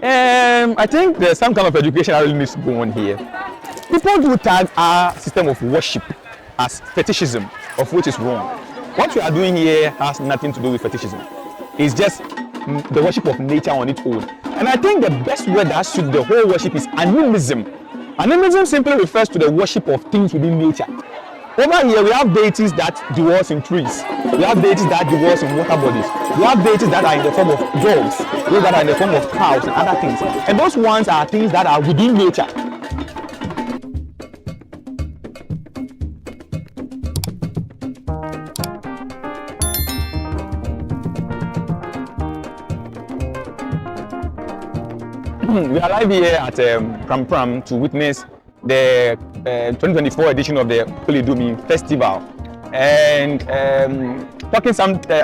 I think there's some kind of education that really needs to go on here. People do tag our system of worship as fetishism, of which is wrong. What we are doing here has nothing to do with fetishism. It's just the worship of nature on its own. And I think the best word that suits the whole worship is animism. Animism simply refers to the worship of things within nature. Over here, we have deities that dwells in trees. We have deities that dwells in water bodies. We have deities that are in the form of dogs. Those that are in the form of cows and other things. And those ones are things that are within nature. We are live here at Prampram to witness the 2024 edition of the KPELEJOO Festival, and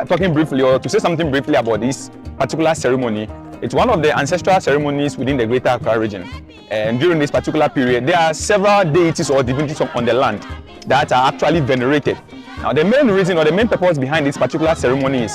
talking briefly, or to say something briefly about this particular ceremony. It's one of the ancestral ceremonies within the Greater Accra region, and during this particular period there are several deities or divinities on the land that are actually venerated. Now the main reason or the main purpose behind this particular ceremony is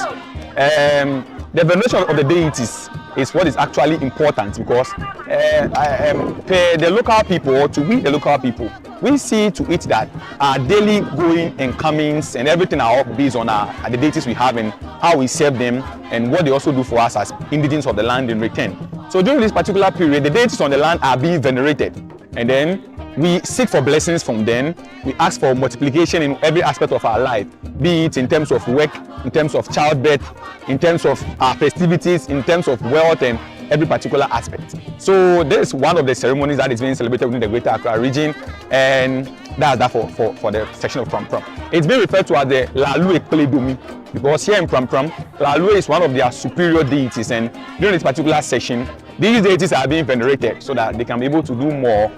the veneration of the deities is what is actually important, because the local people, or to we the local people, we see to it that our daily going and comings and everything are all based on the deities we have and how we serve them and what they also do for us as indigents of the land in return. So during this particular period, the deities on the land are being venerated, and then we seek for blessings from them. We ask for multiplication in every aspect of our life, be it in terms of work, in terms of childbirth, in terms of our festivities, in terms of wealth and every particular aspect. So this is one of the ceremonies that is being celebrated within the Greater Accra region, and that's that for the section of Prampram. It's been referred to as the LALUE KPELEJOO, because here in Prampram, LALUE is one of their superior deities, and during this particular session, these deities are being venerated so that they can be able to do more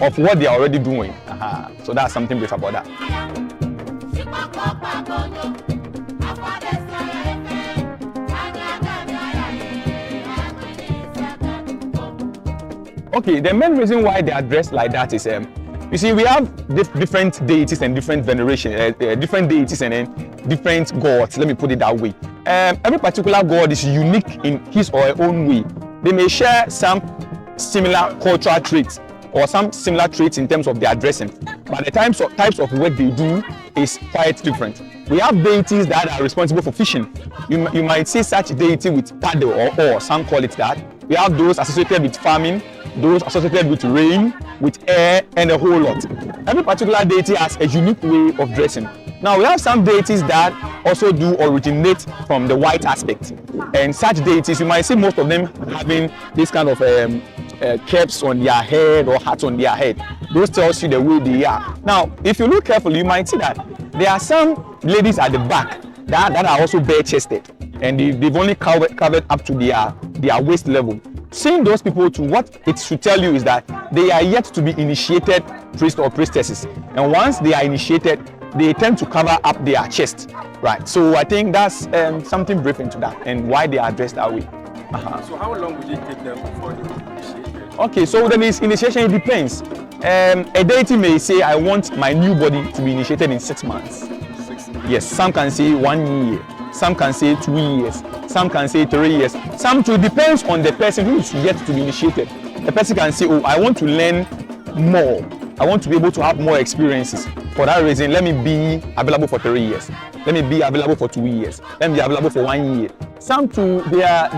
of what they are already doing. So that's something brief about that. Okay, the main reason why they are dressed like that is, you see, we have different deities and different veneration, different deities and different gods. Let me put it that way. Every particular god is unique in his or her own way. They may share some similar cultural traits or some similar traits in terms of their dressing, but the types of work they do is quite different. We have deities that are responsible for fishing. You might see such deity with paddle or some call it that. We have those associated with farming, those associated with rain, with air, and a whole lot. Every particular deity has a unique way of dressing. Now we have some deities that also do originate from the white aspect, and such deities you might see most of them having this kind of caps on their head or hats on their head. Those tells you the way they are. Now if you look carefully, you might see that there are some ladies at the back that are also bare-chested, and they've only covered up to their waist level. Seeing those people, to what it should tell you is that they are yet to be initiated priests or priestesses, and once they are initiated, they tend to cover up their chest, right? So I think that's something brief into that and why they are dressed that way. So how long would it take them before they initiate? Okay, so then this initiation, it depends. A deity may say, I want my new body to be initiated in 6 months. 6 months. Yes, some can say 1 year, some can say 2 years, some can say 3 years. Some too depends on the person who is yet to be initiated. The person can say, oh, I want to learn more. I want to be able to have more experiences. For that reason, let me be available for 3 years. Let me be available for 2 years. Let me be available for 1 year. Some too, their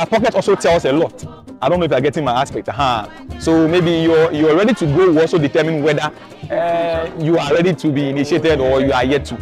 pocket also tells a lot. I don't know if you're getting my aspect. So maybe you're ready to go will also determine whether you are ready to be initiated or you are yet to.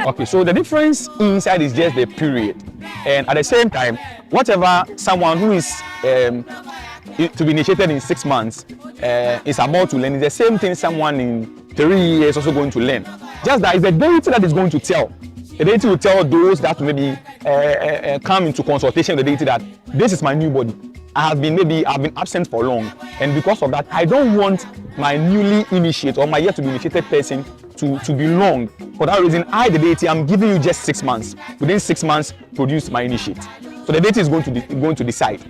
Okay, so the difference inside is just the period, and at the same time, whatever someone who is to be initiated in 6 months is about to learn, is the same thing someone in 3 years also going to learn. Just that it's the deity that is going to tell. The deity will tell those that maybe come into consultation with the deity that this is my new body. I've been absent for long, and because of that, I don't want my newly initiated or my yet to be initiated person to be long. For that reason, I, the deity, I'm giving you just 6 months. Within 6 months, produce my initiate. So the deity is going to decide.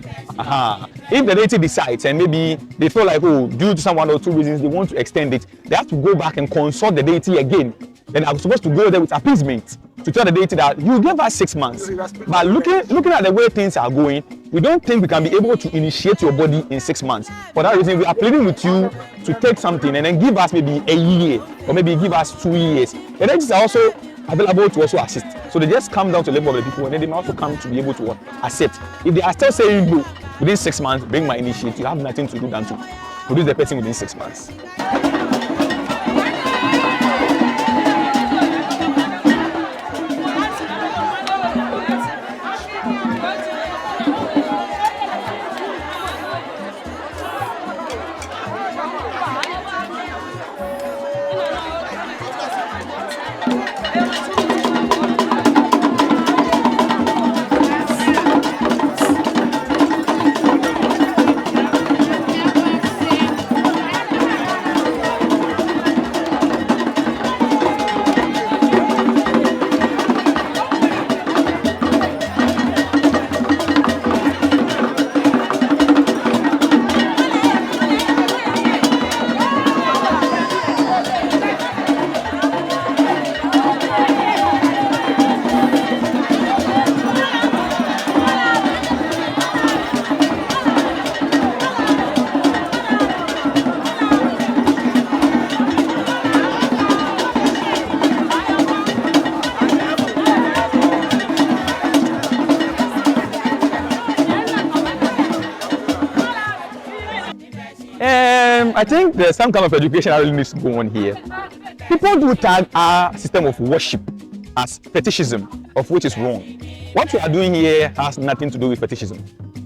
If the deity decides and maybe they feel like, oh, due to some 1 or 2 reasons they want to extend it, they have to go back and consult the deity again. Then I'm supposed to go there with appeasement to tell the deity that you gave us 6 months. But looking at the way things are going, we don't think we can be able to initiate your body in 6 months. For that reason, we are pleading with you to take something and then give us maybe a year or maybe give us 2 years. The deities are also available to also assist. So they just come down to the level of the people and then they may also come to be able to accept. If they are still saying no, within 6 months, bring my initiate, you have nothing to do than to produce the person within 6 months. I think there's some kind of education that really needs to go on here. People do tag our system of worship as fetishism, of which is wrong. What we are doing here has nothing to do with fetishism.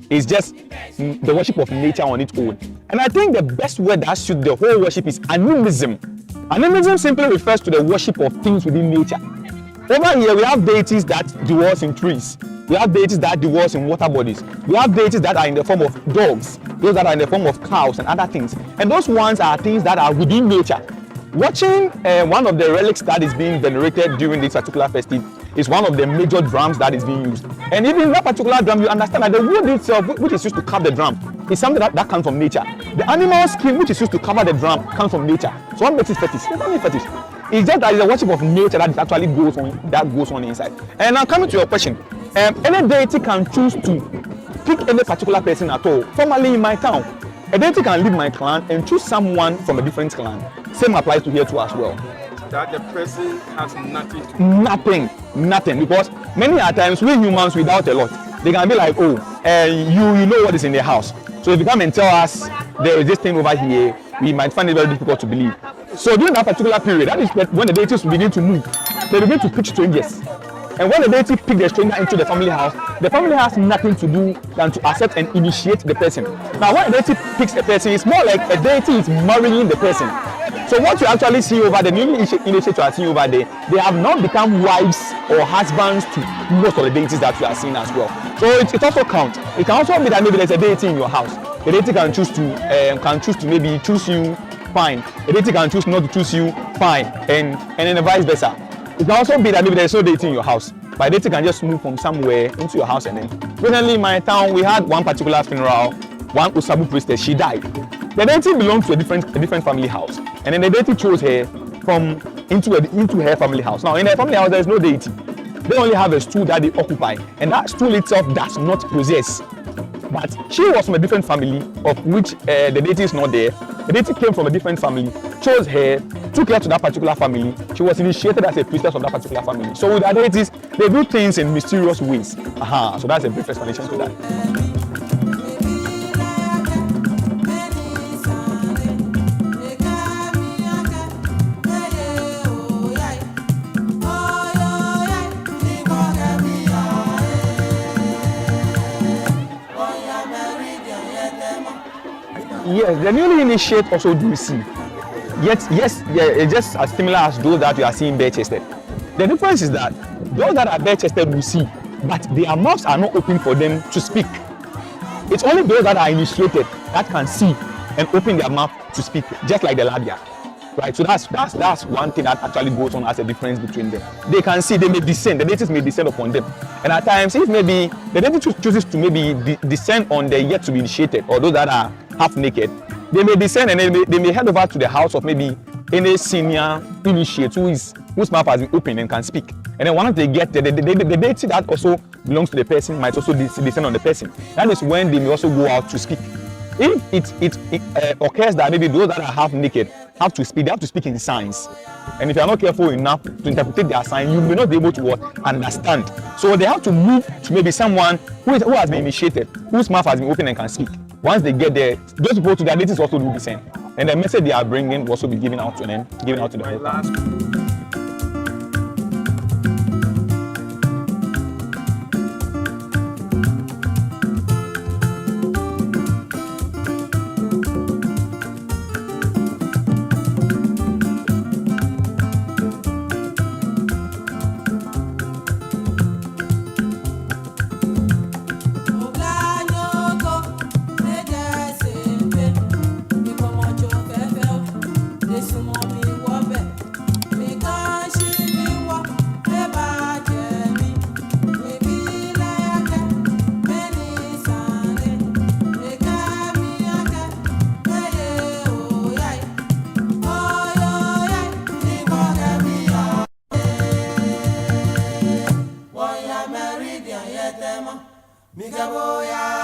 It's just the worship of nature on its own. And I think the best word that suits the whole worship is animism. Animism simply refers to the worship of things within nature. Over here, we have deities that dwell in trees. We have deities that dwell in water bodies. We have deities that are in the form of dogs, those that are in the form of cows and other things. And those ones are things that are within nature. Watching one of the relics that is being venerated during this particular festive is one of the major drums that is being used. And even that particular drum, you understand that the wood itself, which is used to carve the drum, is something that comes from nature. The animal skin, which is used to cover the drum, comes from nature. So what makes it fetish? It's not fetish. It's just that it's a worship of nature that actually goes on inside. And now coming to your question, any deity can choose to pick any particular person at all. Formerly in my town, a deity can leave my clan and choose someone from a different clan. Same applies to here too as well. That the person has nothing to do. Nothing. Because many a times we humans without a lot, they can be like, oh, you know what is in the house. So if you come and tell us there is this thing over here, we might find it very difficult to believe. So during that particular period, that is when the deities begin to move. They begin to pick strangers. And when the deity pick the stranger into the family house has nothing to do than to accept and initiate the person. Now when the deity picks a person, it's more like a deity is marrying the person. So what you actually see over the newly initiated you are seeing over there, they have not become wives or husbands to most of the deities that you are seeing as well. So it also counts. It can also be that maybe there's a deity in your house. The deity can choose to maybe choose you, fine. The deity can choose not to choose you, fine. And then vice versa. It can also be that maybe there's no deity in your house, but the deity can just move from somewhere into your house. And then recently in my town, we had one particular funeral, one Usabu priestess, she died. The deity belonged to a different family house, and then the deity chose her into her family house. Now in her family house, there is no deity. They only have a stool that they occupy, and that stool itself does not possess. But she was from a different family, of which the deity is not there. The deity came from a different family, chose her, took her to that particular family. She was initiated as a priestess of that particular family. So with the deities, they do things in mysterious ways. So that's a brief explanation to that. Yes, the newly initiate also do receive. Yet, yes, it's just as similar as those that you are seeing bare-chested. The difference is that those that are bare-chested will see, but their mouths are not open for them to speak. It's only those that are initiated that can see and open their mouth to speak, just like the labia. Right, so that's one thing that actually goes on as a difference between them. They can see, they may descend, the deities may descend upon them. And at times, if maybe the deity chooses to maybe descend on the yet to be initiated or those that are half naked, they may descend and they may head over to the house of maybe any senior initiate whose mouth has been open and can speak. And then once they get there, the deity that also belongs to the person might also descend on the person. That is when they may also go out to speak. If it occurs that maybe those that are half naked have to speak, they have to speak in signs. And if you are not careful enough to interpret their sign, you may not be able to understand. So they have to move to maybe someone who has been initiated, whose mouth has been open and can speak. Once they get there, those people to their deities also do the same. And the message they are bringing will also be given out to them, given out to the whole. Migabo ya